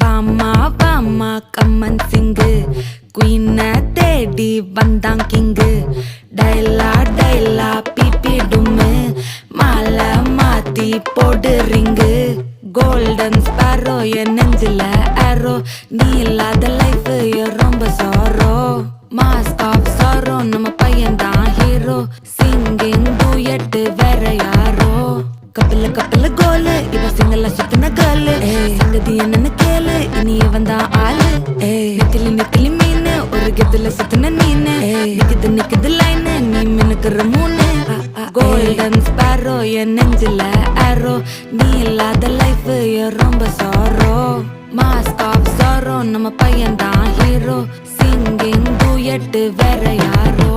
வாமா வாமா கம்மன் சிங்கு குயின தேடி வந்தான் கிங்கு டைலா டைலா பிபி டும்மு மாலை மாத்தி போடு ரிங்கு கோல்டன் ஸ்பாரோ என் நெஞ்சில ஆரோ நீ இல்லாத லைஃப் ரொம்ப சாரோ மாஸ்க் ஆஃப் சாரோ நம்ம பையன் தான் ஹீரோ சிங்கிங் டூயட் வேற யாரோ கப்பல கப்பல கோலு இவ சிங்கல சுத்தின கேளு சங்கதி என்னன்னு கேளு இனி இவன் தான் ஆளு நிக்கலி நிக்கலி மீனு ஒரு கெத்துல சுத்தின நீனு நிக்குது லைனு நீ மினுக்குற மூணு கோல்டன் ஸ்பாரோ என் நெஞ்சில ஆரோ நீ இல்லாத லைஃப் ரொம்ப சாரோ மாஸ்க் ஆஃப் சாரோ நம்ம பையன் தான் ஹீரோ சிங்கிங் டூயட் வேற யாரோ